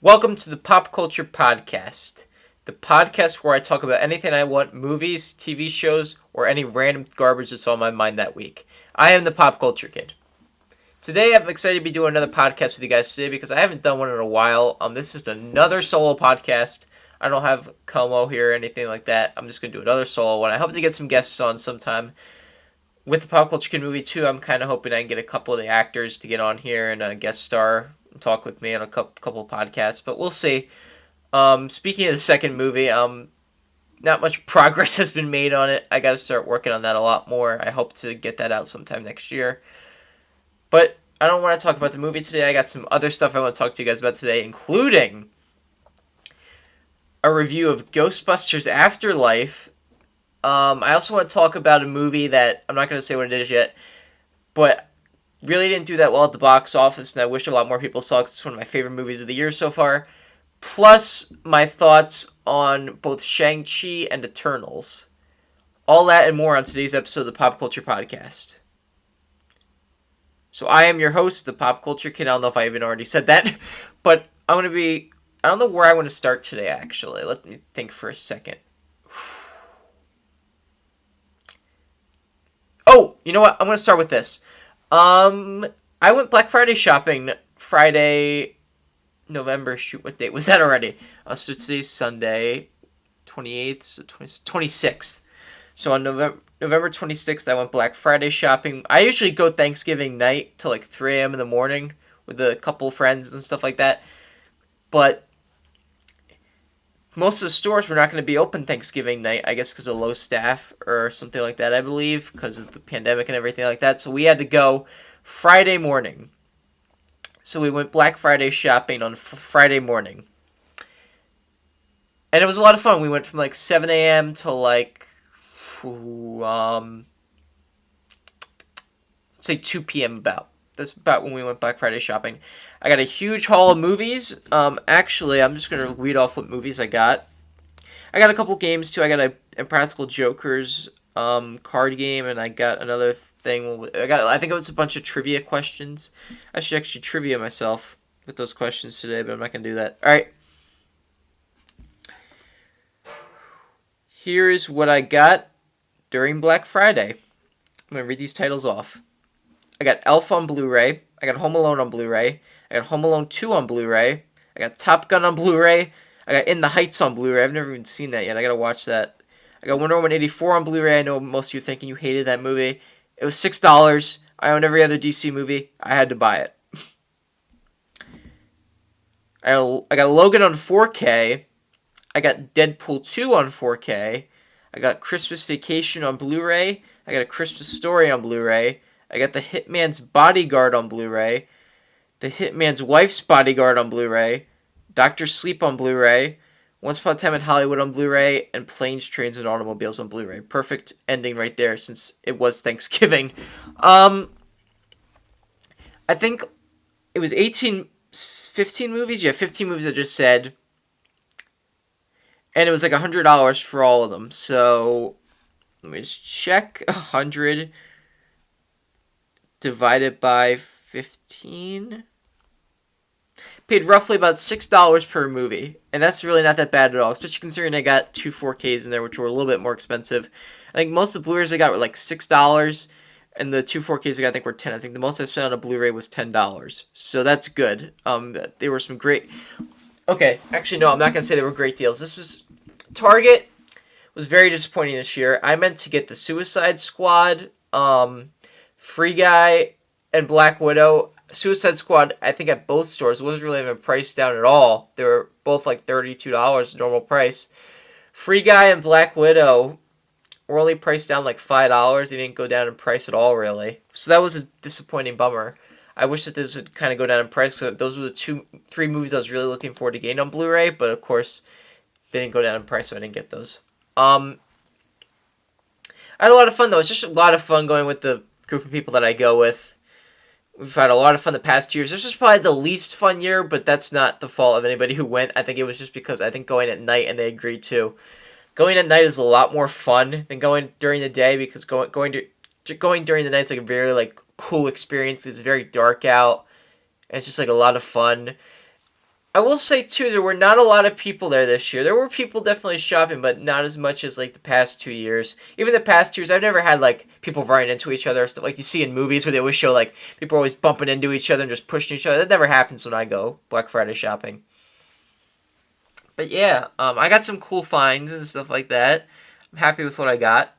Welcome to the Pop Culture Podcast, the podcast where I talk about anything I want, movies, TV shows, or any random garbage that's on my mind that week. I am the Pop Culture Kid. Today I'm excited to be doing another podcast with you guys today because I haven't done one in a while. This is another solo podcast. I don't have Como here or anything like that. I'm just going to do another solo one. I hope to get some guests on sometime. With the Pop Culture Kid movie too, I'm kind of hoping I can get a couple of the actors to get on here and guest star talk with me on a couple of podcasts, but we'll see. Speaking of the second movie, not much progress has been made on it. I got to start working on that a lot more. I hope to get that out sometime next year. But I don't want to talk about the movie today. I got some other stuff I want to talk to you guys about today, including a review of Ghostbusters Afterlife. I also want to talk about a movie that I'm not going to say what it is yet, but really didn't do that well at the box office, and I wish a lot more people saw it because it's one of my favorite movies of the year so far. Plus, my thoughts on both Shang Chi and Eternals. All that and more on today's episode of the Pop Culture Podcast. So I am your host, the Pop Culture Kid. I don't know if I even already said that, but I don't know where I want to start today, actually. Let me think for a second. Oh, you know what? I'm going to start with this. I went Black Friday shopping Friday, November, what date was that already? So today's Sunday, 28th, so 26th. So on November 26th, I went Black Friday shopping. I usually go Thanksgiving night till like 3 a.m. in the morning with a couple of friends and stuff like that. But most of the stores were not going to be open Thanksgiving night, I guess because of low staff or something like that, I believe, because of the pandemic and everything like that. So we had to go Friday morning. So we went Black Friday shopping on Friday morning. And it was a lot of fun. We went from like 7 a.m. to like, say 2 p.m. about. That's about when we went Black Friday shopping. I got a huge haul of movies. Actually, I'm just going to read off what movies I got. I got a couple games, too. I got a Impractical Jokers card game, and I got another thing. I think it was a bunch of trivia questions. I should actually trivia myself with those questions today, but I'm not going to do that. All right. Here's what I got during Black Friday. I'm going to read these titles off. I got Elf on Blu-ray. I got Home Alone on Blu-ray. I got Home Alone 2 on Blu-ray. I got Top Gun on Blu-ray. I got In the Heights on Blu-ray. I've never even seen that yet. I gotta watch that. I got Wonder Woman 84 on Blu-ray. I know most of you thinking you hated that movie. It was $6. I own every other DC movie. I had to buy it. I got Logan on 4K. I got Deadpool 2 on 4K. I got Christmas Vacation on Blu-ray. I got A Christmas Story on Blu-ray. I got The Hitman's Bodyguard on Blu-ray, The Hitman's Wife's Bodyguard on Blu-ray, Doctor Sleep on Blu-ray, Once Upon a Time in Hollywood on Blu-ray, and Planes, Trains, and Automobiles on Blu-ray. Perfect ending right there since it was Thanksgiving. I think it was 15 movies? Yeah, 15 movies I just said. And it was like $100 for all of them. So, let me just check. 100 divided by 15. Paid roughly about $6 per movie. And that's really not that bad at all. Especially considering I got two 4Ks in there, which were a little bit more expensive. I think most of the Blu-rays I got were like $6. And the two 4Ks I got, I think, were $10. I think the most I spent on a Blu-ray was $10. So that's good. There were some great... Okay, actually, no, I'm not going to say they were great deals. This was... Target was very disappointing this year. I meant to get the Suicide Squad, Free Guy, and Black Widow. Suicide Squad, I think at both stores, wasn't really even priced down at all. They were both like $32 normal price. Free Guy and Black Widow were only priced down like $5. They didn't go down in price at all, really. So that was a disappointing bummer. I wish that this would kind of go down in price. So those were the 3 movies I was really looking forward to getting on Blu-ray, but of course, they didn't go down in price, so I didn't get those. I had a lot of fun, though. It's just a lot of fun going with the group of people that I go with. We've had a lot of fun the past 2 years. This was probably the least fun year, but that's not the fault of anybody who went. I think it was just because I think going at night, and they agreed to. Going at night is a lot more fun than going during the day, because going during the night is like a very like cool experience. It's very dark out, and it's just like a lot of fun. I will say too, there were not a lot of people there this year. There were people definitely shopping, but not as much as like the past 2 years. Even the past 2 years, I've never had like people running into each other, stuff like you see in movies where they always show like people are always bumping into each other and just pushing each other. That never happens when I go Black Friday shopping. But yeah, I got some cool finds and stuff like that. I'm happy with what I got.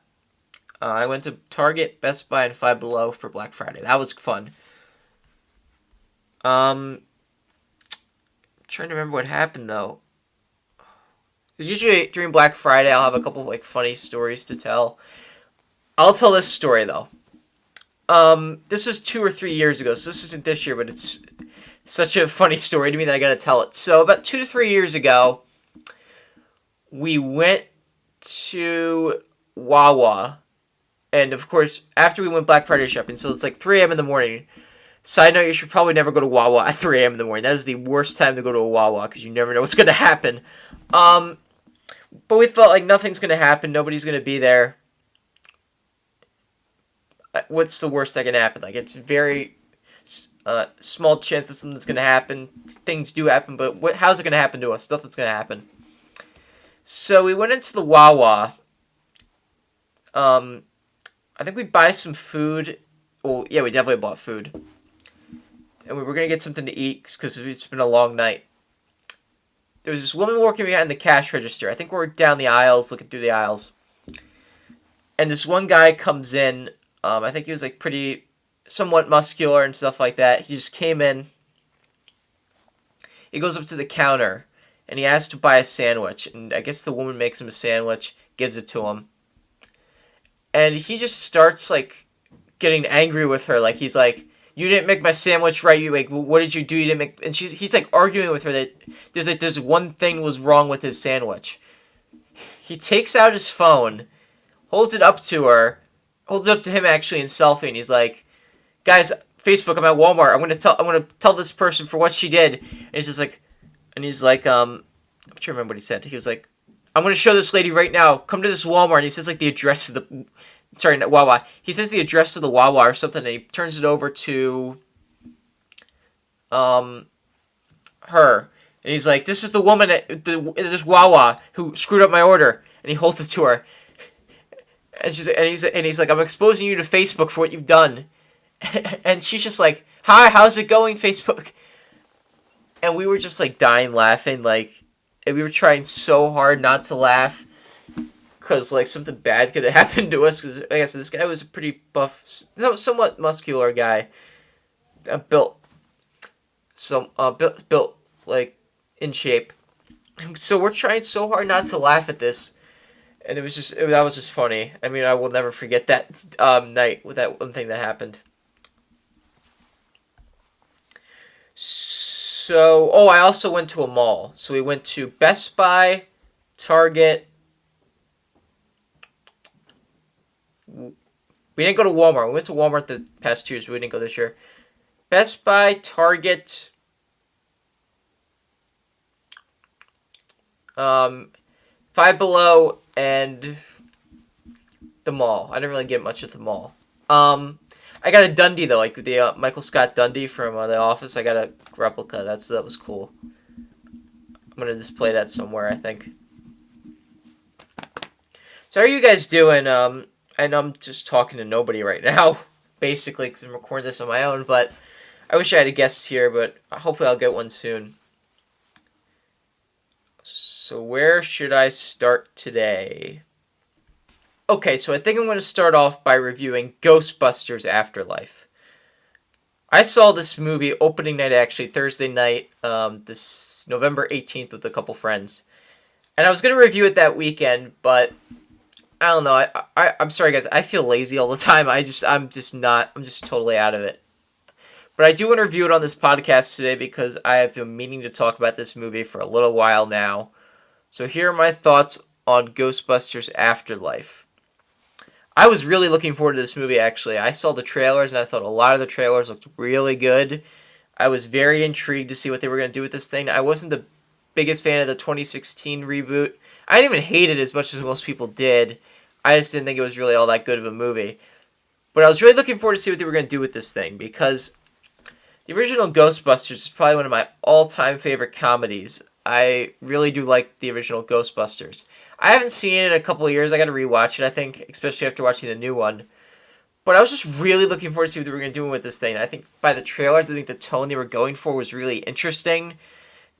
I went to Target, Best Buy, and Five Below for Black Friday. That was fun. Trying to remember what happened though. Because usually during Black Friday, I'll have a couple of like funny stories to tell. I'll tell this story though. This was 2 or 3 years ago, so this isn't this year, but it's such a funny story to me that I gotta tell it. So about 2 to 3 years ago, we went to Wawa, and of course, after we went Black Friday shopping, so it's like 3 a.m. in the morning. Side note, you should probably never go to Wawa at 3 a.m. in the morning. That is the worst time to go to a Wawa, because you never know what's going to happen. But we felt like nothing's going to happen. Nobody's going to be there. What's the worst that can happen? Like, it's very small chance that something's going to happen. Things do happen, but how's it going to happen to us? Nothing's going to happen. So we went into the Wawa. I think we buy some food. Well, yeah, we definitely bought food. And we were going to get something to eat because it's been a long night. There was this woman working behind the cash register. I think we're down the aisles, looking through the aisles. And this one guy comes in. I think he was like pretty, somewhat muscular and stuff like that. He just came in. He goes up to the counter. And he asks to buy a sandwich. And I guess the woman makes him a sandwich, gives it to him. And he just starts like getting angry with her. Like he's like, you didn't make my sandwich right. You like, what did you do? You didn't make. And he's like arguing with her that there's one thing was wrong with his sandwich. He takes out his phone, holds it up to her, holds it up to him actually in selfie, and he's like, guys, Facebook, I'm at Walmart. I'm gonna tell this person for what she did. And he's just like, I'm trying to remember what he said. He was like, I'm gonna show this lady right now. Come to this Walmart. And he says like the address of the. Sorry, not Wawa. He says the address of the Wawa or something, and he turns it over to her. And he's like, this is the woman at this Wawa who screwed up my order. And he holds it to her. And he's like, I'm exposing you to Facebook for what you've done. And she's just like, hi, how's it going, Facebook? And we were just like dying laughing, like, and we were trying so hard not to laugh. Because, like, something bad could have happened to us. Because, like I said, this guy was a pretty buff, somewhat muscular guy. Built, like, in shape. So we're trying so hard not to laugh at this. And that was just funny. I mean, I will never forget that night with that one thing that happened. So, I also went to a mall. So we went to Best Buy, Target. We didn't go to Walmart. We went to Walmart the past 2 years, but we didn't go this year. Best Buy, Target, Five Below, and the mall. I didn't really get much at the mall. I got a Dundee though, like the Michael Scott Dundee from The Office. I got a replica. That was cool. I'm gonna display that somewhere, I think. So how are you guys doing? And I'm just talking to nobody right now, basically, because I'm recording this on my own, but I wish I had a guest here, but hopefully I'll get one soon. So where should I start today? Okay, so I think I'm going to start off by reviewing Ghostbusters Afterlife. I saw this movie opening night, actually, Thursday night, this November 18th with a couple friends. And I was going to review it that weekend, but I don't know. I'm sorry, guys. I feel lazy all the time. I'm just totally out of it. But I do want to review it on this podcast today because I have been meaning to talk about this movie for a little while now. So here are my thoughts on Ghostbusters Afterlife. I was really looking forward to this movie, actually. I saw the trailers, and I thought a lot of the trailers looked really good. I was very intrigued to see what they were going to do with this thing. I wasn't the biggest fan of the 2016 reboot. I didn't even hate it as much as most people did. I just didn't think it was really all that good of a movie. But I was really looking forward to see what they were going to do with this thing, because The original Ghostbusters is probably one of my all-time favorite comedies. I really do like the original Ghostbusters. I haven't seen it in a couple of years. I got to rewatch it, I think, especially after watching the new one. But I was just really looking forward to see what they were going to do with this thing. I think by the trailers, I think the tone they were going for was really interesting.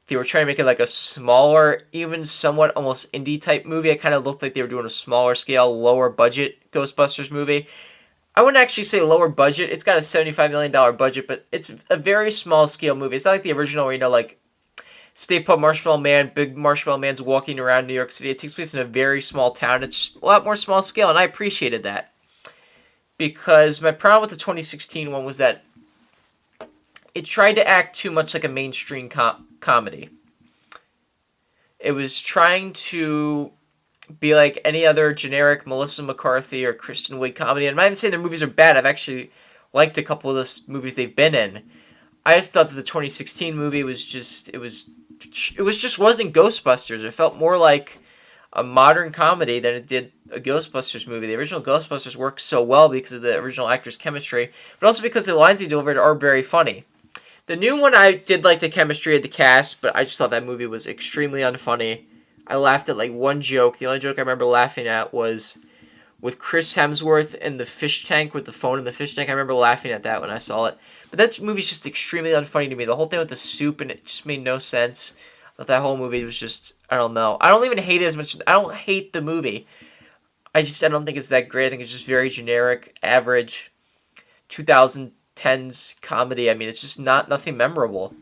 They were trying to make it like a smaller, even somewhat almost indie type movie. It kind of looked like they were doing a smaller scale, lower budget Ghostbusters movie. I wouldn't actually say lower budget. It's got a $75 million budget, but it's a very small scale movie. It's not like the original where, like, Stay Puft Marshmallow Man, Big Marshmallow Man's walking around New York City. It takes place in a very small town. It's a lot more small scale, and I appreciated that. Because my problem with the 2016 one was that it tried to act too much like a mainstream comedy. It was trying to be like any other generic Melissa McCarthy or Kristen Wiig comedy. And I'm not even saying their movies are bad. I've actually liked a couple of the movies they've been in. I just thought that the 2016 movie was just wasn't Ghostbusters. It felt more like a modern comedy than it did a Ghostbusters movie. The original Ghostbusters works so well because of the original actors' chemistry, but also because the lines they delivered are very funny. The new one, I did like the chemistry of the cast, but I just thought that movie was extremely unfunny. I laughed at like one joke. The only joke I remember laughing at was with Chris Hemsworth in the fish tank with the phone in the fish tank. I remember laughing at that when I saw it. But that movie's just extremely unfunny to me. The whole thing with the soup, and it just made no sense. But that whole movie was just, I don't know. I don't even hate it as much. I don't hate the movie. I don't think it's that great. I think it's just very generic, average 2010s comedy. I mean, it's just nothing memorable.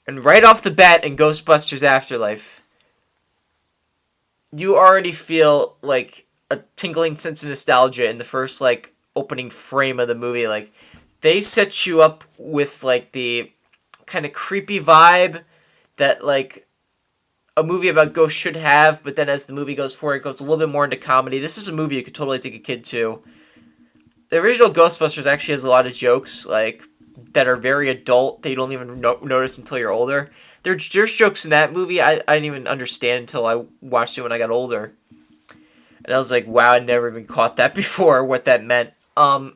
And right off the bat in Ghostbusters Afterlife, you already feel like a tingling sense of nostalgia in the first like opening frame of the movie. Like, they set you up with like the kind of creepy vibe that like a movie about ghosts should have, but then as the movie goes forward, it goes a little bit more into comedy. This is a movie you could totally take a kid to. The original Ghostbusters actually has a lot of jokes like that are very adult. They don't even notice until you're older. There's jokes in that movie I didn't even understand until I watched it when I got older. And I was like, wow, I never even caught that before, what that meant. But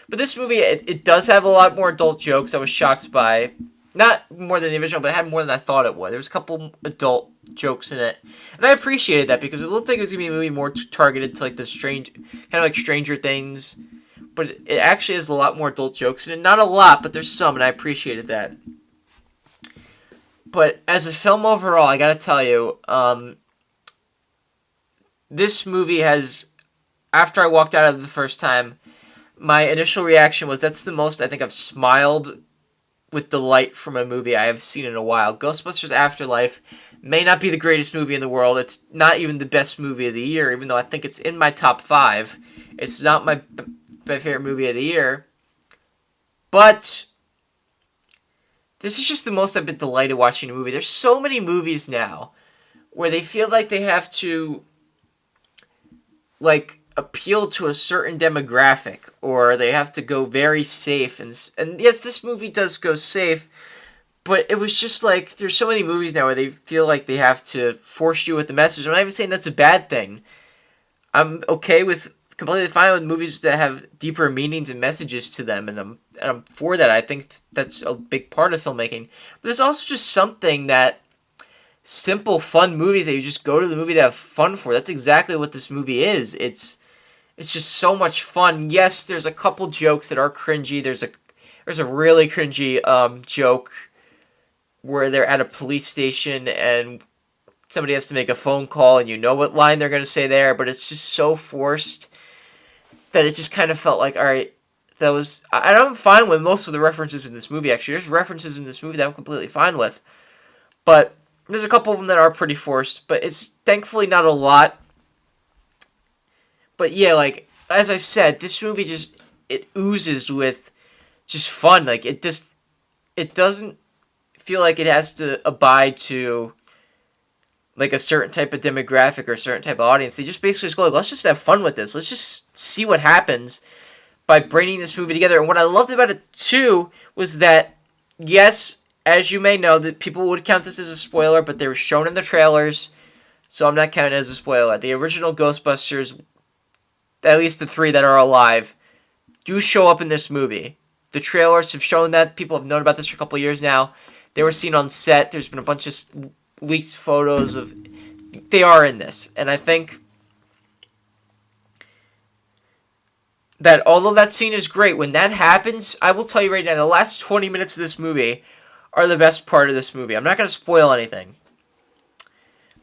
this movie, it does have a lot more adult jokes. I was shocked by. Not more than the original, but it had more than I thought it would. There was a couple adult jokes in it. And I appreciated that because it looked like it was going to be a movie more targeted to like the strange, kind of like Stranger Things. But it actually has a lot more adult jokes in it. Not a lot, but there's some, and I appreciated that. But as a film overall, I gotta tell you, this movie has, after I walked out of it the first time, my initial reaction was that's the most I think I've smiled with delight from a movie I have seen in a while. Ghostbusters Afterlife may not be the greatest movie in the world. It's not even the best movie of the year, even though I think it's in my top 5. It's not my favorite movie of the year. But this is just the most I've been delighted watching a movie. There's so many movies now where they feel like they have to like appeal to a certain demographic, or they have to go very safe. And yes, this movie does go safe, but it was just like, there's so many movies now where they feel like they have to force you with the message. I'm not even saying that's a bad thing. I'm completely fine with movies that have deeper meanings and messages to them, and I'm for that. I think that's a big part of filmmaking. But there's also just something that simple, fun movies that you just go to the movie to have fun for. That's exactly what this movie is. It's just so much fun. Yes, there's a couple jokes that are cringy. There's a really cringy joke where they're at a police station and somebody has to make a phone call and you know what line they're going to say there, but it's just so forced that it just kind of felt like, all right, that was... And I'm fine with most of the references in this movie, actually. There's references in this movie that I'm completely fine with. But there's a couple of them that are pretty forced, but it's thankfully not a lot. But yeah, like, as I said, this movie just, it oozes with just fun. Like, it doesn't feel like it has to abide to like a certain type of demographic or a certain type of audience. They just basically just go like, let's just have fun with this. Let's just see what happens by bringing this movie together. And what I loved about it too was that, yes, as you may know, that people would count this as a spoiler, but they were shown in the trailers, so I'm not counting it as a spoiler. The original Ghostbusters, at least the 3 that are alive, do show up in this movie. The trailers have shown that. People have known about this for a couple of years now. They were seen on set. There's been a bunch of leaked photos of... They are in this. And I think that although that scene is great, when that happens, I will tell you right now, the last 20 minutes of this movie are the best part of this movie. I'm not going to spoil anything.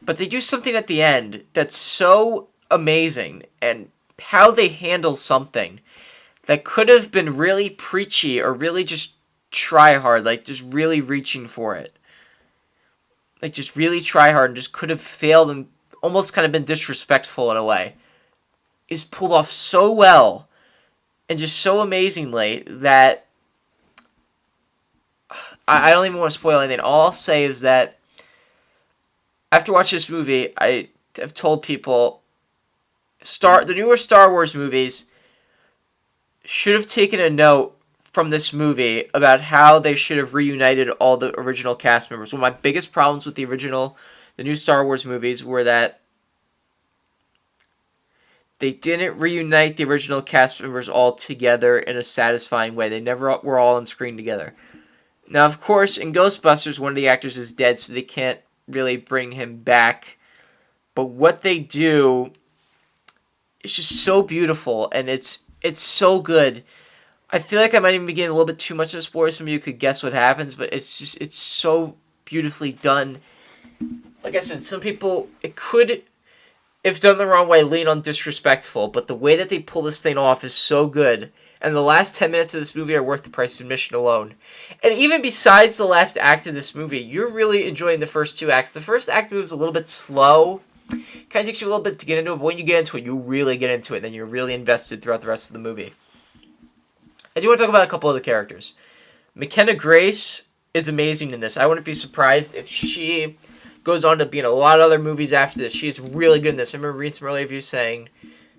But they do something at the end that's so amazing. And how they handle something that could have been really preachy or really just try hard, like just really reaching for it. Like just really try hard and just could have failed and almost kind of been disrespectful in a way. Is pulled off so well and just so amazingly that I don't even want to spoil anything. All I'll say is that after watching this movie, I have told people the newer Star Wars movies should have taken a note from this movie about how they should have reunited all the original cast members. One of my biggest problems with the new Star Wars movies were that they didn't reunite the original cast members all together in a satisfying way. They never were all on screen together. Now, of course, in Ghostbusters, one of the actors is dead, so they can't really bring him back. But what they do is just so beautiful, and it's so good. I feel like I might even be getting a little bit too much of spoilers from you could guess what happens, but it's so beautifully done. Like I said, some people, it could, if done the wrong way, lean on disrespectful, but the way that they pull this thing off is so good. And the last 10 minutes of this movie are worth the price of admission alone. And even besides the last act of this movie, you're really enjoying the first two acts. The first act moves a little bit slow. Kind of takes you a little bit to get into it, but when you get into it, you really get into it. Then you're really invested throughout the rest of the movie. I do want to talk about a couple of the characters. McKenna Grace is amazing in this. I wouldn't be surprised if she goes on to be in a lot of other movies after this. She's really good in this. I remember reading some early reviews saying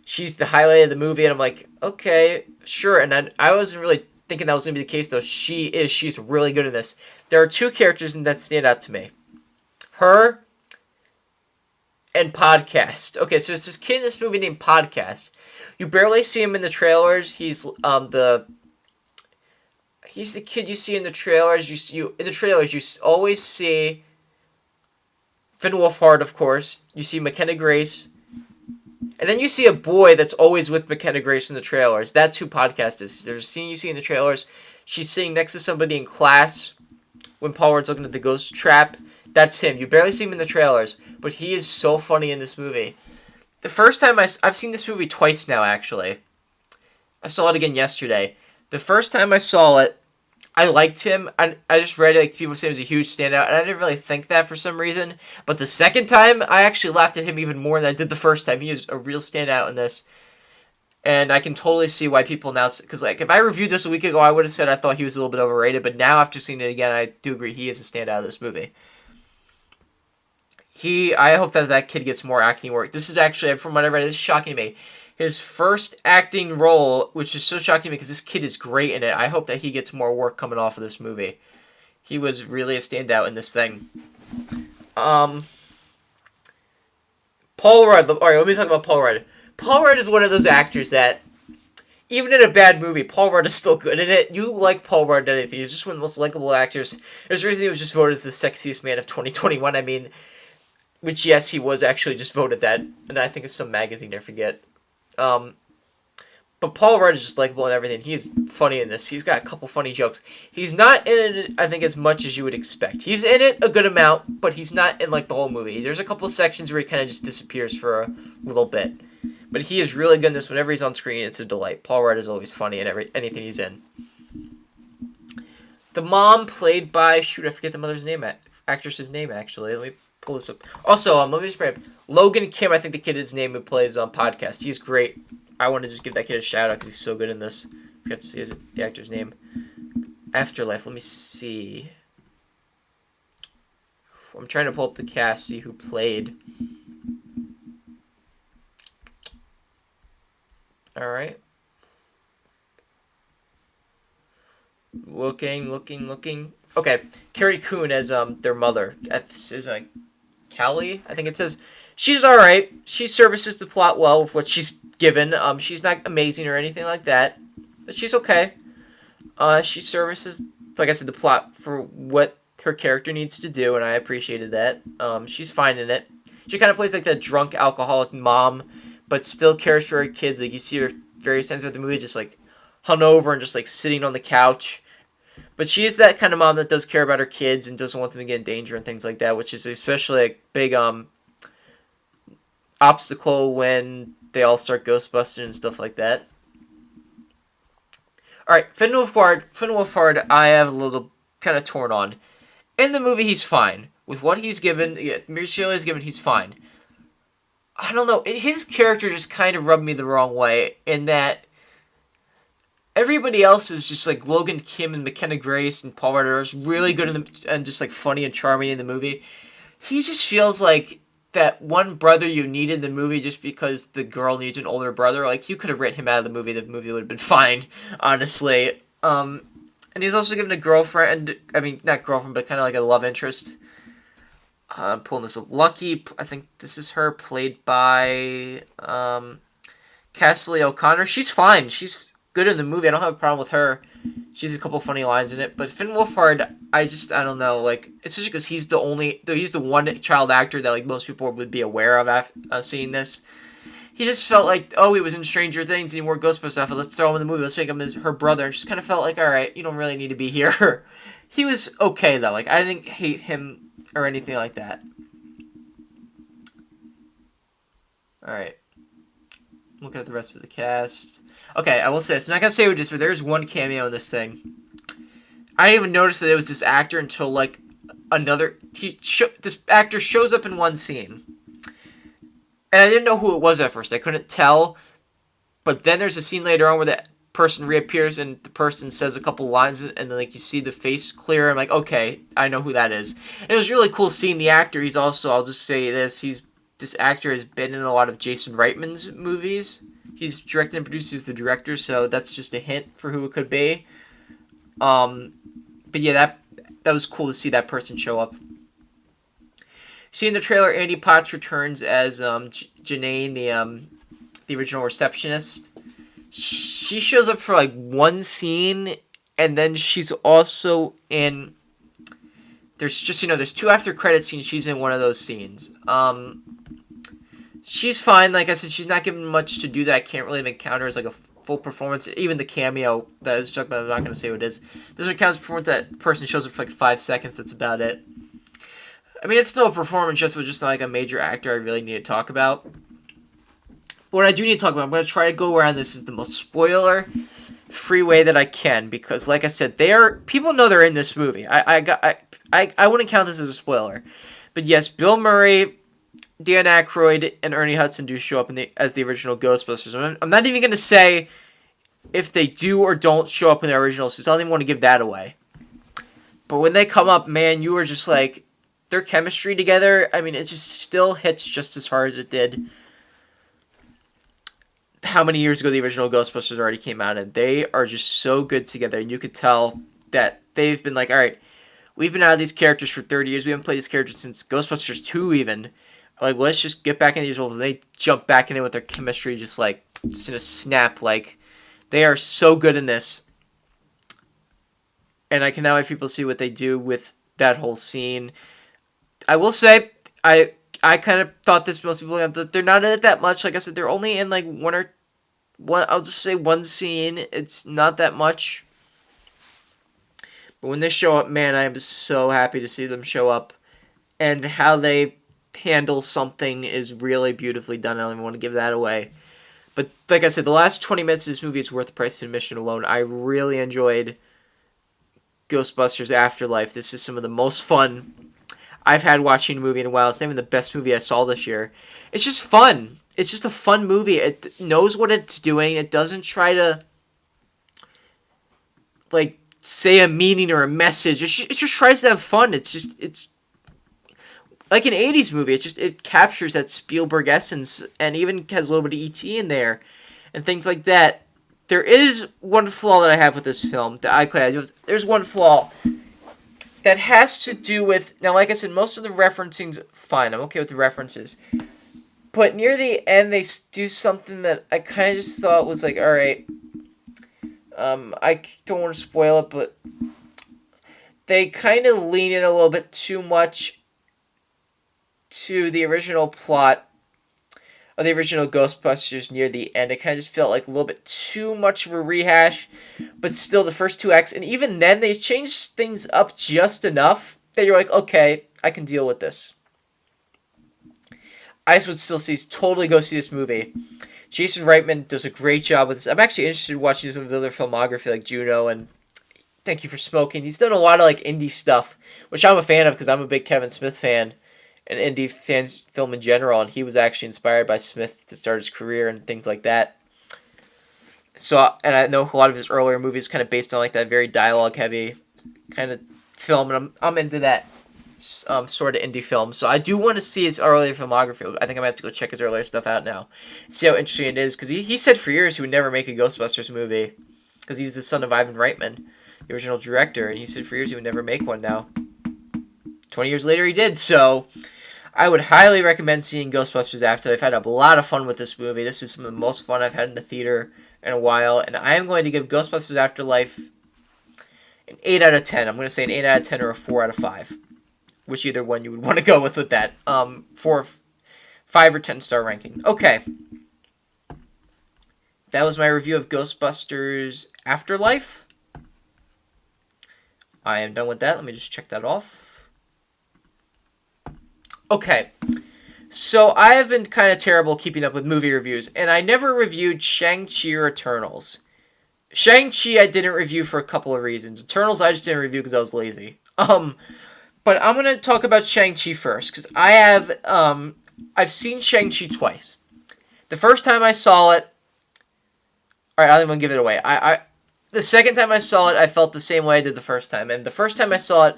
she's the highlight of the movie, and I'm like, okay, sure. And I wasn't really thinking that was going to be the case, though. She's really good in this. There are two characters that stand out to me. Her and Podcast. Okay, so there's this kid in this movie named Podcast. You barely see him in the trailers. He's the kid you see in the trailers. In the trailers you always see Finn Wolfhard, of course. You see McKenna Grace. And then you see a boy that's always with McKenna Grace in the trailers. That's who Podcast is. There's a scene you see in the trailers. She's sitting next to somebody in class when Paul Rudd's looking at the ghost trap. That's him. You barely see him in the trailers, but he is so funny in this movie. The first time I've seen this movie twice now, actually. I saw it again yesterday. The first time I saw it, I liked him. I just read it, like people say he was a huge standout, and I didn't really think that for some reason. But the second time, I actually laughed at him even more than I did the first time. He is a real standout in this. And I can totally see why people now... Because like, if I reviewed this a week ago, I would have said I thought he was a little bit overrated. But now, after seeing it again, I do agree he is a standout of this movie. I hope that kid gets more acting work. This is actually, from what I read, this is shocking to me. His first acting role, which is so shocking to me because this kid is great in it. I hope that he gets more work coming off of this movie. He was really a standout in this thing. Paul Rudd. Alright, let me talk about Paul Rudd. Paul Rudd is one of those actors that, even in a bad movie, Paul Rudd is still good in it. You like Paul Rudd in anything. He's just one of the most likable actors. There's a reason he was just voted as the sexiest man of 2021. I mean... Which, yes, he was actually just voted that. And I think it's some magazine, I forget. But Paul Rudd is just likable and everything. He is funny in this. He's got a couple funny jokes. He's not in it, I think, as much as you would expect. He's in it a good amount, but he's not in, like, the whole movie. There's a couple of sections where he kind of just disappears for a little bit. But he is really good in this. Whenever he's on screen, it's a delight. Paul Rudd is always funny in anything he's in. The mom, played by... Shoot, I forget the mother's name. Actress's name, actually. Let me pull this up. Also, let me just bring up Logan Kim, I think the kid's name who plays on Podcast. He's great. I want to just give that kid a shout out because he's so good in this. I forgot to say the actor's name. Afterlife. Let me see. I'm trying to pull up the cast, see who played. All right. Looking. Okay, Carrie Coon as their mother. This is Callie, I think it says. She's alright. She services the plot well with what she's given. She's not amazing or anything like that, but she's okay. She services, like I said, the plot for what her character needs to do, and I appreciated that. She's fine in it. She kind of plays like that drunk alcoholic mom, but still cares for her kids. Like you see her various times of the movie, just like hungover and just like sitting on the couch. But she is that kind of mom that does care about her kids and doesn't want them to get in danger and things like that, which is especially a big obstacle when they all start Ghostbusters and stuff like that. All right, Finn Wolfhard, I have a little kind of torn on. In the movie, he's fine with what he's given. Yeah, Michelle is given, he's fine. I don't know. His character just kind of rubbed me the wrong way in that everybody else is just like Logan Kim and McKenna Grace and Paul Rudd is really good in the, and just like funny and charming in the movie. He just feels like that one brother you need in the movie just because the girl needs an older brother. Like you could have written him out of the movie would have been fine, honestly. And he's also given a girlfriend. I mean, not girlfriend, but kind of like a love interest. I'm pulling this up. Lucky, I think this is her, played by Cassidy O'Connor. She's fine. She's good in the movie. I don't have a problem with her. She has a couple funny lines in it. But Finn Wolfhard, I don't know. Like, especially because he's the one child actor that like most people would be aware of after seeing this. He just felt like, oh, he was in Stranger Things and he wore Ghostbusters outfit. Let's throw him in the movie. Let's make him her brother. Just kind of felt like, all right, you don't really need to be here. He was okay though. Like, I didn't hate him or anything like that. All right, looking at the rest of the cast. Okay, I will say this. I'm not gonna say who it is, but there's one cameo in this thing. I didn't even notice that it was this actor until like this actor shows up in one scene. And I didn't know who it was at first. I couldn't tell. But then there's a scene later on where that person reappears and the person says a couple lines and then like you see the face clear. I'm like, okay, I know who that is. And it was really cool seeing the actor. He's also, I'll just say this actor has been in a lot of Jason Reitman's movies. He's directed and produced. He's the director, so that's just a hint for who it could be. But yeah, that was cool to see that person show up. See in the trailer, Andy Potts returns as Janine, the original receptionist. She shows up for like one scene, and then she's also in. There's just there's two after credit scenes. She's in one of those scenes. She's fine. Like I said, she's not given much to do that I can't really even count her as like a full performance. Even the cameo that I was talking about, I'm not going to say what it is. Doesn't count as a performance. That person shows up for like 5 seconds. That's about it. I mean, it's still a performance, just not like a major actor I really need to talk about. But what I do need to talk about, I'm going to try to go around this is the most spoiler-free way that I can, because, like I said, people know they're in this movie. I wouldn't count this as a spoiler, but yes, Bill Murray, Dan Aykroyd, and Ernie Hudson do show up as the original Ghostbusters. I'm not even going to say if they do or don't show up in the original suits. I don't even want to give that away. But when they come up, man, you were just like. Their chemistry together, I mean, it just still hits just as hard as it did. How many years ago the original Ghostbusters already came out, and they are just so good together. And you could tell that they've been like, all right, we've been out of these characters for 30 years. We haven't played these characters since Ghostbusters 2 even. Like, let's just get back into these roles. And they jump back in it with their chemistry just in a snap. Like, they are so good in this. And I can now have people see what they do with that whole scene. I will say, I kind of thought this most people have, they're not in it that much. Like I said, they're only in like one. I'll just say one scene. It's not that much. But when they show up, man, I am so happy to see them show up. And how they handle something is really beautifully done. I don't even want to give that away. But like I said, the last 20 minutes of this movie is worth the price of admission alone. I really enjoyed Ghostbusters Afterlife. This is some of the most fun I've had watching a movie in a while. It's not even the best movie I saw this year. It's just fun. It's just a fun movie. It knows what it's doing. It doesn't try to like say a meaning or a message. It just tries to have fun. It's like an 80s movie. It captures that Spielberg essence and even has a little bit of E.T. in there and things like that. There is one flaw that I have with this film there's one flaw that has to do with, now like I said, most of the referencing's fine. I'm okay with the references. But near the end, they do something that I kind of just thought was like, alright, I don't want to spoil it, but they kind of lean in a little bit too much to the original plot of the original Ghostbusters near the end. It kind of just felt like a little bit too much of a rehash, but still the first two acts, and even then they changed things up just enough that you're like, okay, I can deal with this. I just would still totally go see this movie. Jason Reitman does a great job with this. I'm actually interested in watching some of the other filmography like Juno and Thank You for Smoking. He's done a lot of like indie stuff, which I'm a fan of because I'm a big Kevin Smith fan and indie fans film in general, and he was actually inspired by Smith to start his career and things like that. So, and I know a lot of his earlier movies kind of based on like that very dialogue heavy kind of film, and I'm into that sort of indie film. So I do want to see his earlier filmography. I think I'm gonna have to go check his earlier stuff out now, see how interesting it is. Because he said for years he would never make a Ghostbusters movie, because he's the son of Ivan Reitman, the original director, and he said for years he would never make one. Now, 20 years later, he did. So I would highly recommend seeing Ghostbusters Afterlife. I've had a lot of fun with this movie. This is some of the most fun I've had in the theater in a while, and I am going to give Ghostbusters Afterlife an 8 out of 10. I'm going to say an 8 out of 10 or a 4 out of 5. Which either one you would want to go with that. 4, 5, or 10 star ranking. Okay. That was my review of Ghostbusters Afterlife. I am done with that. Let me just check that off. Okay. So I have been kind of terrible keeping up with movie reviews, and I never reviewed Shang Chi or Eternals. Shang Chi I didn't review for a couple of reasons. Eternals I just didn't review because I was lazy. But I'm going to talk about Shang-Chi first, because I've seen Shang-Chi twice. The first time I saw it, alright, I don't even give it away. The second time I saw it, I felt the same way I did the first time. And the first time I saw it,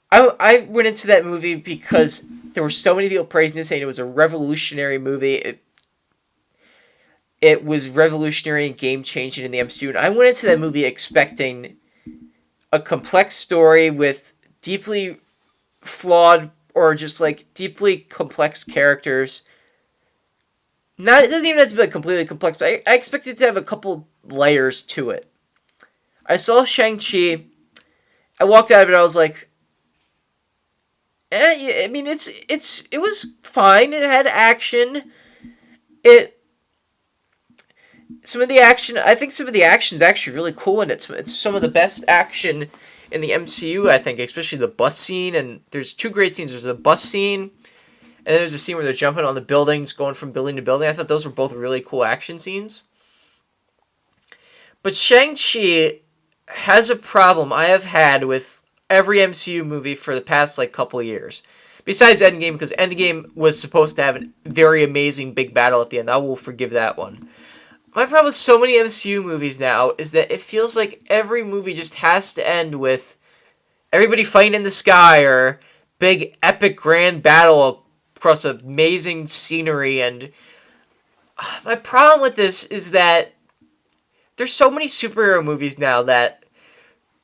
I went into that movie because there were so many people praising it, saying it was a revolutionary movie. It was revolutionary and game-changing in the MCU. And I went into that movie expecting a complex story with deeply flawed or just like deeply complex characters. It doesn't even have to be like completely complex, but I expected it to have a couple layers to it. I saw Shang-Chi. I walked out of it. I was like, I mean, it was fine. It had action. Some of the action, I think some of the action is actually really cool, and it's some of the best action in the MCU, I think, especially the bus scene. And there's two great scenes. There's the bus scene, and then there's a scene where they're jumping on the buildings, going from building to building. I thought those were both really cool action scenes. But Shang-Chi has a problem I have had with every MCU movie for the past like couple of years. Besides Endgame, because Endgame was supposed to have a very amazing big battle at the end. I will forgive that one. My problem with so many MCU movies now is that it feels like every movie just has to end with everybody fighting in the sky or big epic grand battle across amazing scenery. And my problem with this is that there's so many superhero movies now that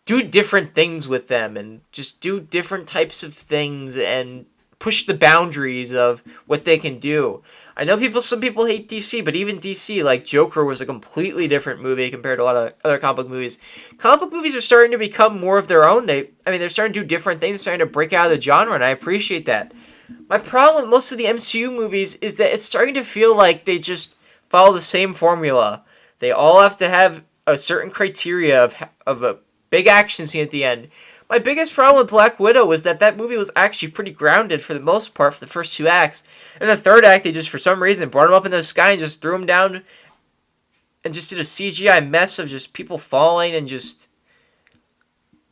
do different things with them and just do different types of things and push the boundaries of what they can do. I know some people hate DC, but even DC, like Joker, was a completely different movie compared to a lot of other comic book movies. Comic book movies are starting to become more of their own. They're starting to do different things, starting to break out of the genre, and I appreciate that. My problem with most of the MCU movies is that it's starting to feel like they just follow the same formula. They all have to have a certain criteria of a big action scene at the end. My biggest problem with Black Widow was that movie was actually pretty grounded for the most part for the first two acts. In the third act, they just, for some reason, brought him up in the sky and just threw him down and just did a CGI mess of just people falling and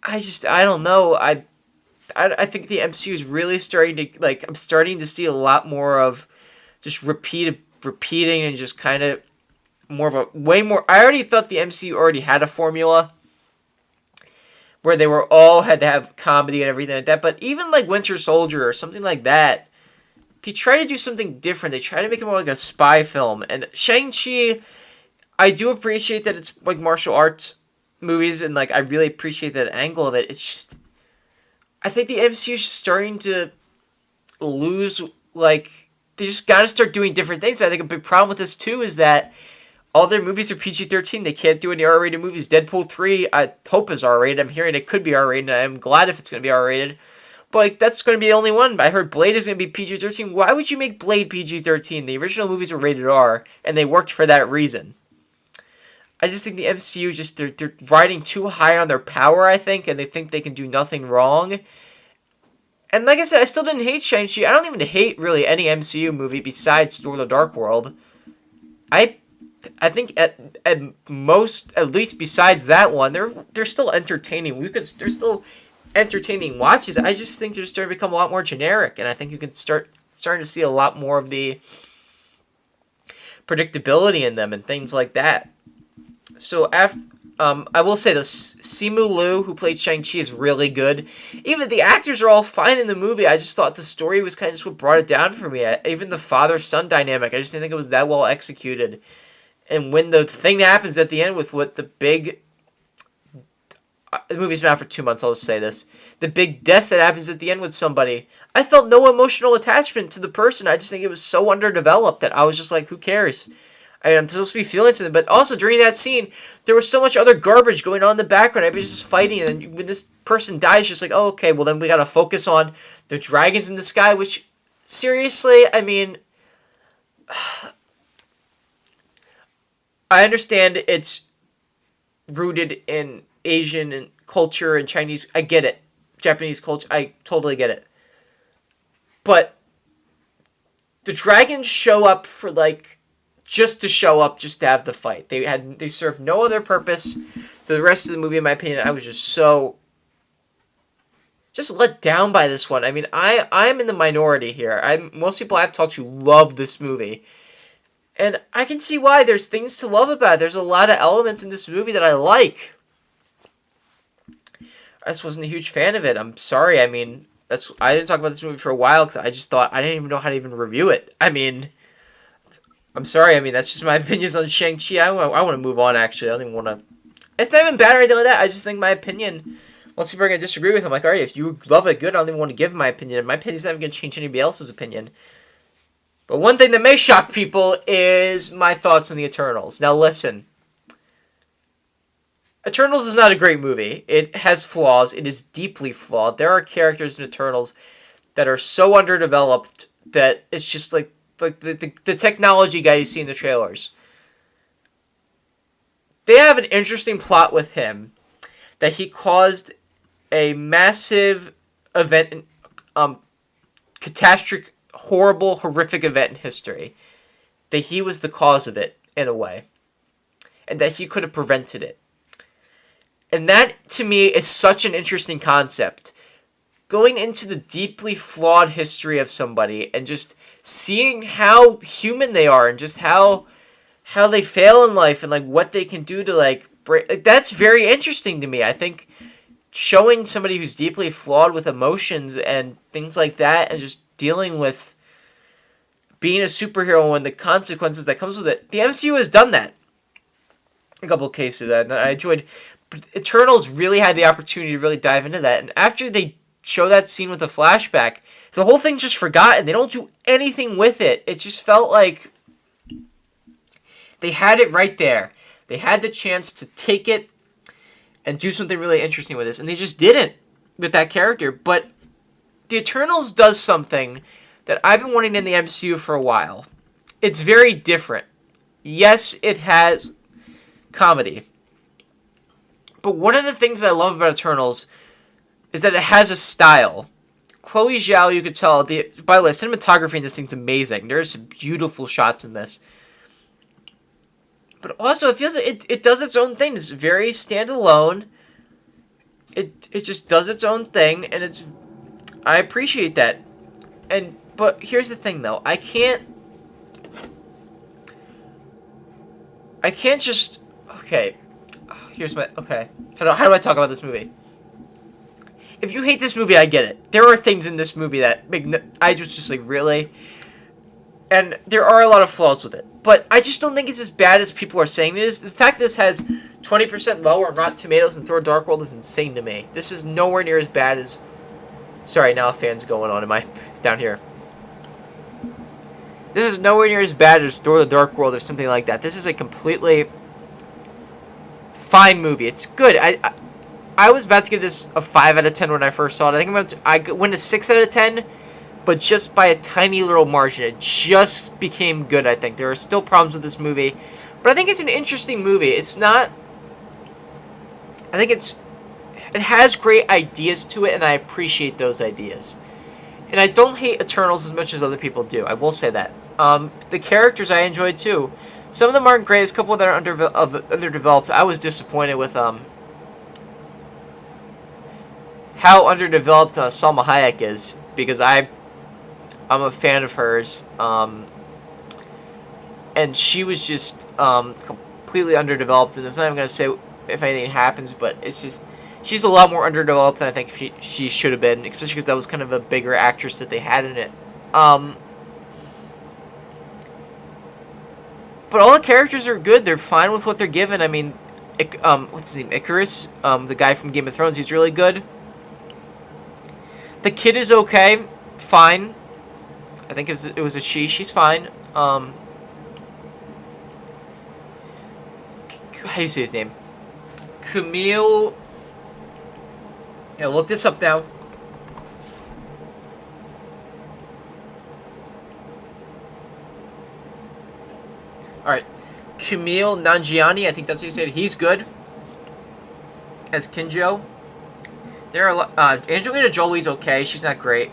I don't know. I think the MCU is really starting to, like, I'm starting to see a lot more of just repeating and just kind of more of a, way more, I already thought the MCU already had a formula where they had to have comedy and everything like that. But even like Winter Soldier or something like that, they try to do something different. They try to make it more like a spy film. And Shang-Chi, I do appreciate that it's like martial arts movies, and like I really appreciate that angle of it. It's just, I think the MCU is starting to lose, like, they just got to start doing different things. I think a big problem with this too is that All their movies are PG-13. They can't do any R-rated movies. Deadpool 3, I hope is R-rated. I'm hearing it could be R-rated, and I'm glad if it's going to be R-rated. But like, that's going to be the only one. I heard Blade is going to be PG-13. Why would you make Blade PG-13? The original movies were rated R, and they worked for that reason. I just think the MCU they're riding too high on their power, I think, and they think they can do nothing wrong. And like I said, I still didn't hate Shang-Chi. I don't even hate really any MCU movie besides Thor: The Dark World. I think at most, at least besides that one, they're still entertaining. They're still entertaining watches. I just think they're starting to become a lot more generic, and I think you can starting to see a lot more of the predictability in them and things like that. So I will say this: Simu Liu, who played Shang-Chi, is really good. Even the actors are all fine in the movie. I just thought the story was kind of just what brought it down for me. Even the father-son dynamic, I just didn't think it was that well executed. And when the thing happens at the end with what the big... the movie's been out for 2 months, I'll just say this. The big death that happens at the end with somebody, I felt no emotional attachment to the person. I just think it was so underdeveloped that I was just like, who cares? I'm supposed to be feeling something. But also, during that scene, there was so much other garbage going on in the background. Everybody's just fighting, and then when this person dies, just like, oh, okay, well, then we gotta focus on the dragons in the sky, which, seriously, I mean... I understand it's rooted in Asian and culture and Chinese. I get it. Japanese culture. I totally get it. But the dragons show up for just to show up, just to have the fight. They served no other purpose. For the rest of the movie, in my opinion, I was just let down by this one. I mean, I'm in the minority here. Most people I've talked to love this movie. And I can see why. There's things to love about it. There's a lot of elements in this movie that I like. I just wasn't a huge fan of it. I'm sorry. I mean, I didn't talk about this movie for a while because I just thought I didn't even know how to even review it. I mean, I'm sorry. I mean, that's just my opinions on Shang-Chi. I want to move on, actually. I don't even want to... It's not even bad or anything like that. I just think my opinion... Once people are going to disagree with it, I'm like, alright, if you love it good, I don't even want to give my opinion. My opinion's not even going to change anybody else's opinion. But one thing that may shock people is my thoughts on the Eternals. Now listen. Eternals is not a great movie. It has flaws. It is deeply flawed. There are characters in Eternals that are so underdeveloped that it's just like the technology guy you see in the trailers. They have an interesting plot with him that he caused a massive event, catastrophic, horrible, horrific event in history. That he was the cause of it, in a way. And that he could have prevented it. And that, to me, is such an interesting concept. Going into the deeply flawed history of somebody and just seeing how human they are and just how they fail in life and what they can do to break. That's very interesting to me. I think showing somebody who's deeply flawed with emotions and things like that and just dealing with being a superhero and the consequences that comes with it. The MCU has done that in a couple of cases that I enjoyed. But Eternals really had the opportunity to really dive into that. And after they show that scene with the flashback, the whole thing's just forgotten. They don't do anything with it. It just felt like they had it right there. They had the chance to take it and do something really interesting with this. And they just didn't with that character. But the Eternals does something that I've been wanting in the MCU for a while. It's very different. Yes, it has comedy. But one of the things that I love about Eternals is that it has a style. Chloe Zhao, you could tell. By the way, cinematography in this thing's amazing. There's some beautiful shots in this. But also, it feels like it does its own thing. It's very standalone. It just does its own thing, and I appreciate that. But here's the thing, though. I can't just... Okay. Okay. How do I talk about this movie? If you hate this movie, I get it. There are things in this movie that I was just like, really? And there are a lot of flaws with it. But I just don't think it's as bad as people are saying it is. The fact this has 20% lower on Rotten Tomatoes than Thor: Dark World is insane to me. This is nowhere near as bad as... Sorry, now a fan's going on. Am I down here? This is nowhere near as bad as Thor: The Dark World or something like that. This is a completely fine movie. It's good. I was about to give this a 5 out of 10 when I first saw it. I went to 6 out of 10, but just by a tiny little margin. It just became good, I think. There are still problems with this movie, but I think it's an interesting movie. It's not... I think it has great ideas to it, and I appreciate those ideas. And I don't hate Eternals as much as other people do. I will say that. The characters I enjoyed, too. Some of them aren't great. There's a couple that are underdeveloped. I was disappointed with how underdeveloped Salma Hayek is, because I'm a fan of hers, and she was just completely underdeveloped. And I'm not even gonna say if anything happens, but it's just she's a lot more underdeveloped than I think she should have been, especially because that was kind of a bigger actress that they had in it. But all the characters are good. They're fine with what they're given. I mean, what's his name? Icarus, the guy from Game of Thrones. He's really good. The kid is okay, fine. I think it was a she. She's fine. How do you say his name? Camille. Yeah, look this up now. Alright. Camille Nanjiani, I think that's what you said. He's good. As Kinjo. There are Angelina Jolie's okay. She's not great.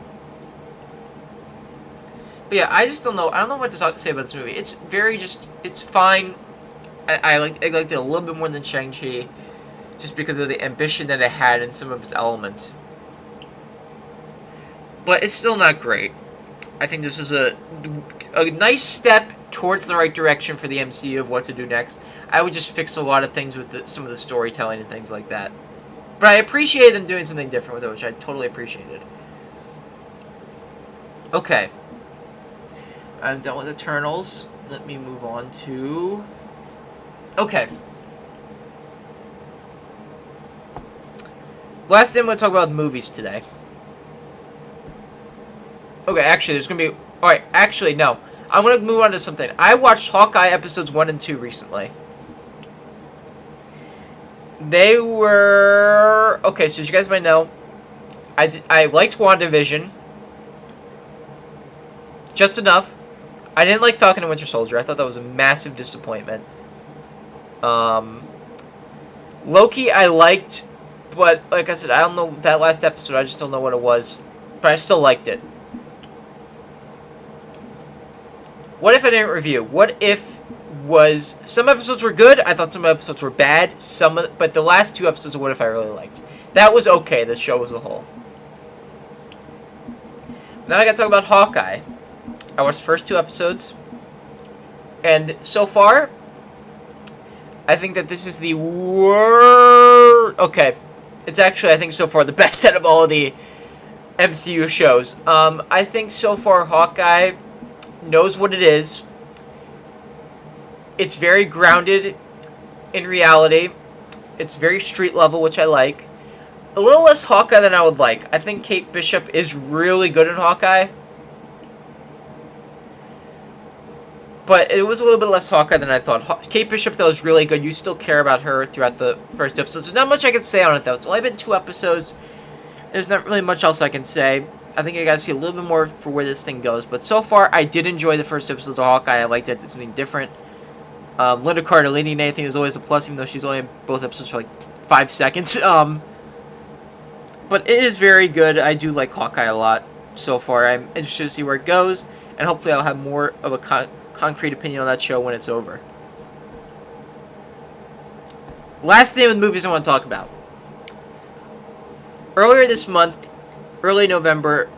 But yeah, I just don't know. I don't know what to say about this movie. It's very it's fine. I liked it a little bit more than Shang Chi, just because of the ambition that it had in some of its elements. But it's still not great. I think this was a nice step towards the right direction for the MCU of what to do next. I would just fix a lot of things with some of the storytelling and things like that. But I appreciate them doing something different with it, which I totally appreciated. Okay. I'm done with Eternals. Let me move on to... Okay. Last thing I'm going to talk about movies today. Okay, actually, there's going to be... Alright, actually, no. I'm going to move on to something. I watched Hawkeye Episodes 1 and 2 recently. They were... Okay, so as you guys might know, I liked WandaVision. Just enough. I didn't like Falcon and Winter Soldier. I thought that was a massive disappointment. Loki I liked, but like I said, I don't know that last episode. I just don't know what it was. But I still liked it. What if I didn't review? What if was... Some episodes were good. I thought some episodes were bad. But the last 2 episodes of What If I really liked. That was okay, the show as a whole. Now I gotta talk about Hawkeye. I watched the first 2 episodes. And so far, I think that this is the worst... Okay. It's actually, I think, so far the best out of all of the MCU shows. I think so far Hawkeye knows what it is. It's very grounded in reality. It's very street level, which I like. A little less Hawkeye than I would like. I think Kate Bishop is really good in Hawkeye. But it was a little bit less Hawkeye than I thought. Kate Bishop, though, is really good. You still care about her throughout the first episode. There's not much I can say on it, though. It's only been 2 episodes. There's not really much else I can say. I think I gotta see a little bit more for where this thing goes. But so far, I did enjoy the first episodes of Hawkeye. I liked it. It's something different. Linda Cardellini and anything is always a plus, even though she's only in both episodes for like 5 seconds. But it is very good. I do like Hawkeye a lot so far. I'm interested to see where it goes, and hopefully I'll have more of a concrete opinion on that show when it's over. Last thing with movies I want to talk about. Earlier this month, early November,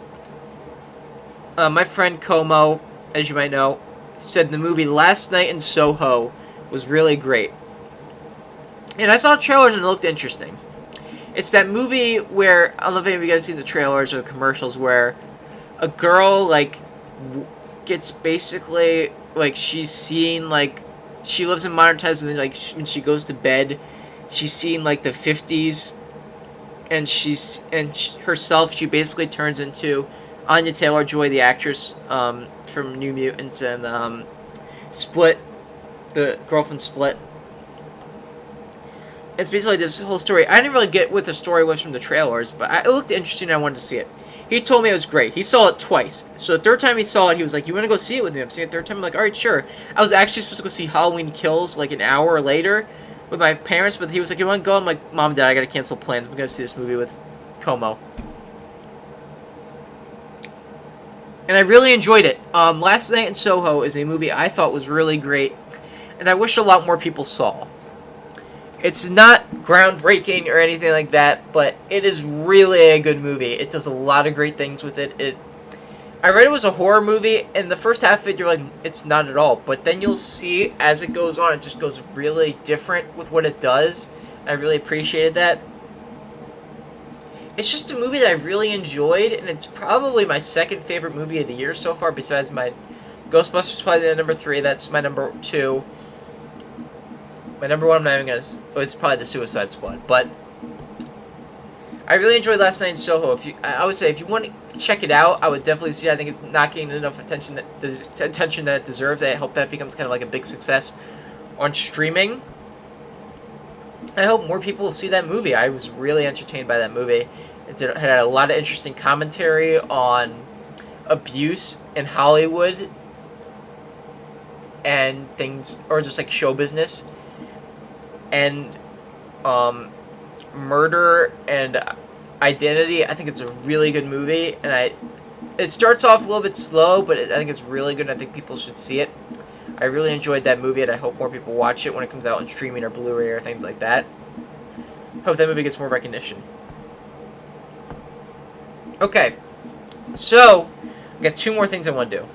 my friend Como, as you might know, said the movie Last Night in Soho was really great. And I saw trailers and it looked interesting. It's that movie where, I don't know if any of you guys seen the trailers or the commercials, where a girl, like, gets basically, like, she's seeing, like, she lives in modern times, but then, like, when she goes to bed, she's seeing, like, the 50s, and herself, she basically turns into Anya Taylor-Joy, the actress from New Mutants, and Split, the girl from Split. It's basically this whole story. I didn't really get what the story was from the trailers, but it looked interesting and I wanted to see it. He told me it was great. He saw it twice. So the third time he saw it, he was like, "You want to go see it with me?" I'm seeing it the third time. I'm like, "Alright, sure." I was actually supposed to go see Halloween Kills like an hour later with my parents, but he was like, "You want to go?" I'm like, "Mom, Dad, I gotta cancel plans. I'm gonna see this movie with Como." And I really enjoyed it. Last Night in Soho is a movie I thought was really great, and I wish a lot more people saw. It's not groundbreaking or anything like that, but it is really a good movie. It does a lot of great things with it. I read it was a horror movie, and the first half of it, you're like, it's not at all. But then you'll see, as it goes on, it just goes really different with what it does. I really appreciated that. It's just a movie that I really enjoyed, and it's probably my second favorite movie of the year so far, besides my Ghostbusters, probably the number 3. That's my number 2. My number 1, I'm not even gonna. Oh, it's probably the Suicide Squad, but I really enjoyed Last Night in Soho. I would say if you want to check it out, I would definitely see it. I think it's not getting enough attention that it deserves. I hope that becomes kind of like a big success on streaming. I hope more people will see that movie. I was really entertained by that movie. It had a lot of interesting commentary on abuse in Hollywood and things, or just like show business. And murder and identity. I think it's a really good movie, and it starts off a little bit slow, but I think it's really good, and I think people should see it. I really enjoyed that movie, and I hope more people watch it when it comes out on streaming or Blu-ray or things like that. Hope that movie gets more recognition. Okay, so I got 2 more things I want to do.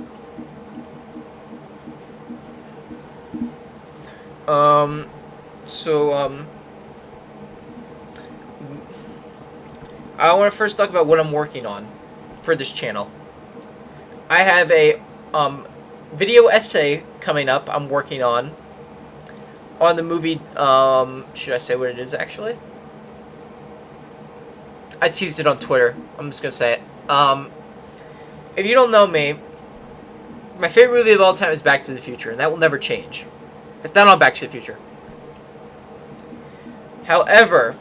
I want to first talk about what I'm working on for this channel. I have a video essay coming up I'm working on the movie. Should I say what it is, actually? I teased it on Twitter. I'm just going to say it. If you don't know me, my favorite movie of all time is Back to the Future, and that will never change. It's not on Back to the Future. However,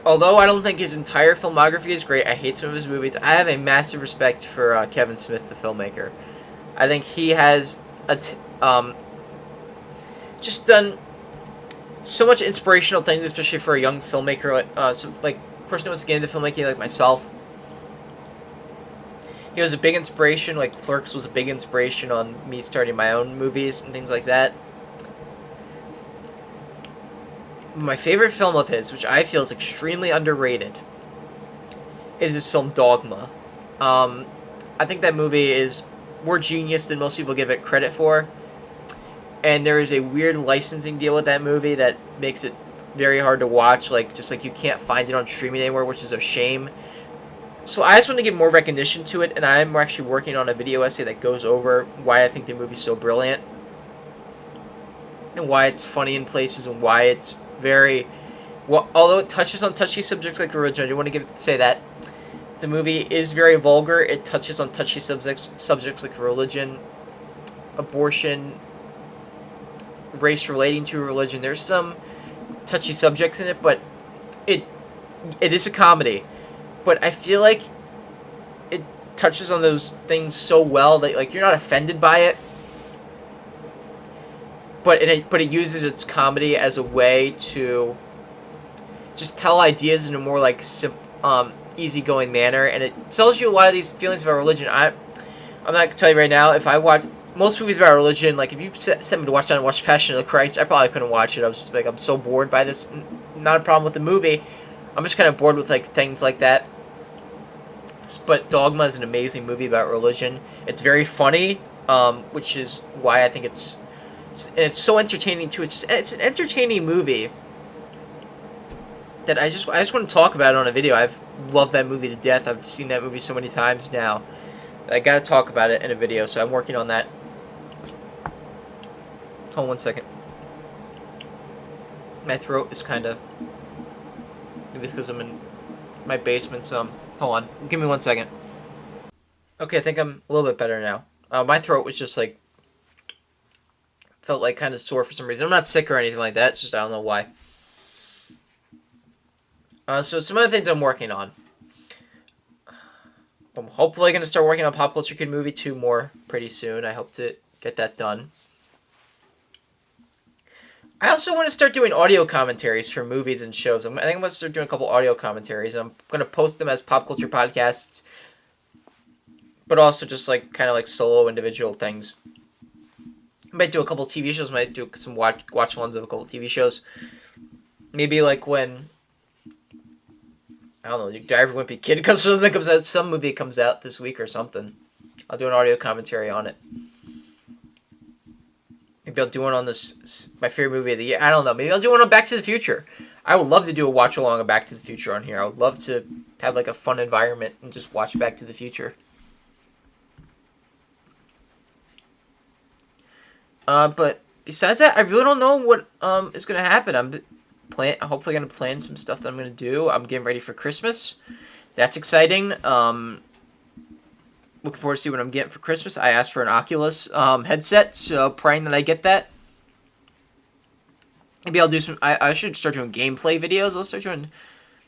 although I don't think his entire filmography is great, I hate some of his movies, I have a massive respect for Kevin Smith, the filmmaker. I think he has just done so much inspirational things, especially for a young filmmaker, like person who wants to get into filmmaking like myself. He was a big inspiration, like Clerks was a big inspiration on me starting my own movies and things like that. My favorite film of his, which I feel is extremely underrated, is his film Dogma. I think that movie is more genius than most people give it credit for. And there is a weird licensing deal with that movie that makes it very hard to watch. Just like you can't find it on streaming anywhere, which is a shame. So I just want to give more recognition to it, and I'm actually working on a video essay that goes over why I think the movie's so brilliant. And why it's funny in places, and why it's very... Well, although it touches on touchy subjects like religion, I do want to say that. The movie is very vulgar. It touches on touchy subjects like religion, abortion, race relating to religion. There's some touchy subjects in it, but it is a comedy. But I feel like it touches on those things so well that you're not offended by it. But it uses its comedy as a way to just tell ideas in a more easygoing manner, and it tells you a lot of these feelings about religion. I'm not gonna tell you right now, if I watch most movies about religion, like if you sent me to watch Passion of the Christ, I probably couldn't watch it. I was just I'm so bored by this. Not a problem with the movie. I'm just kind of bored with things like that. But Dogma is an amazing movie about religion. It's very funny, which is why I think it's so entertaining too. It's an entertaining movie that I just want to talk about it on a video. I've loved that movie to death. I've seen that movie so many times now. I gotta talk about it in a video, so I'm working on that. Hold on 1 second. My throat is kind of... Maybe it's because I'm in my basement, so Hold on. Give me 1 second. Okay, I think I'm a little bit better now. My throat was just like, felt like kind of sore for some reason. I'm not sick or anything like that. It's just I don't know why. So some other things I'm working on. I'm hopefully going to start working on Pop Culture Kid Movie 2 more pretty soon. I hope to get that done. I also want to start doing audio commentaries for movies and shows. I think I'm going to start doing a couple audio commentaries. I'm going to post them as Pop Culture Podcasts, but also just like kind of like solo individual things. I might do a couple TV shows. Might do some watch-alongs of a couple TV shows. Maybe like when, I don't know, Diary of a Wimpy Kid comes out, some movie comes out this week or something. I'll do an audio commentary on it. Maybe I'll do one on this, my favorite movie of the year. I don't know. Maybe I'll do one on Back to the Future. I would love to do a watch along of Back to the Future on here. I would love to have like a fun environment and just watch Back to the Future. But besides that, I really don't know what is gonna happen. I'm hopefully gonna plan some stuff that I'm gonna do. I'm getting ready for Christmas. That's exciting. Looking forward to see what I'm getting for Christmas. I asked for an Oculus headset, so praying that I get that. Maybe I'll do some. I should start doing gameplay videos.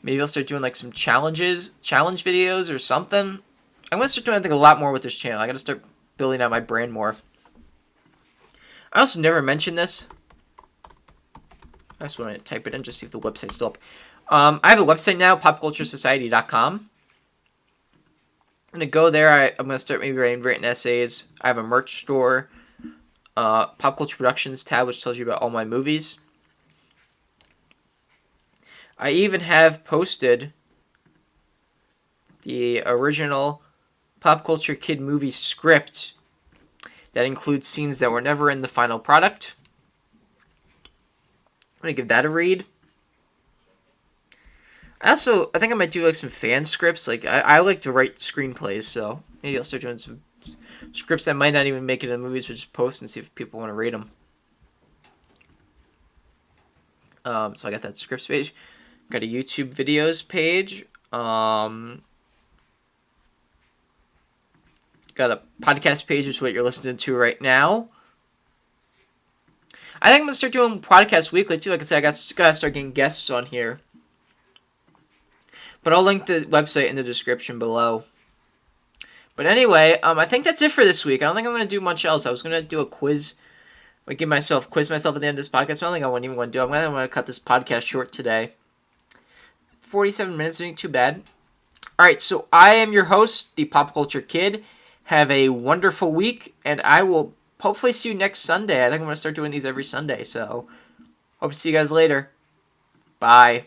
Maybe I'll start doing like some challenge videos or something. I'm gonna start doing I think a lot more with this channel. I gotta start building out my brand more. I also never mentioned this. I just want to type it in just see if the website's still up. I have a website now, popculturesociety.com. I'm going to go there. I'm going to start maybe writing essays. I have a merch store, Pop Culture Productions tab, which tells you about all my movies. I even have posted the original Pop Culture Kid movie script that includes scenes that were never in the final product. I'm going to give that a read. I think I might do like some fan scripts. Like I like to write screenplays, so maybe I'll start doing some scripts that might not even make it in the movies, but just post and see if people want to read them. So I got that scripts page. Got a YouTube videos page. Got a podcast page, which is what you're listening to right now. I think I'm going to start doing podcasts weekly, too. Like I said, I got to start getting guests on here. But I'll link the website in the description below. But anyway, I think that's it for this week. I don't think I'm going to do much else. I was going to do a quiz. Like quiz myself at the end of this podcast. But I don't think I even want to do it. I'm going to cut this podcast short today. 47 minutes isn't too bad. Alright, so I am your host, the Pop Culture Kid. Have a wonderful week, and I will hopefully see you next Sunday. I think I'm going to start doing these every Sunday, so hope to see you guys later. Bye.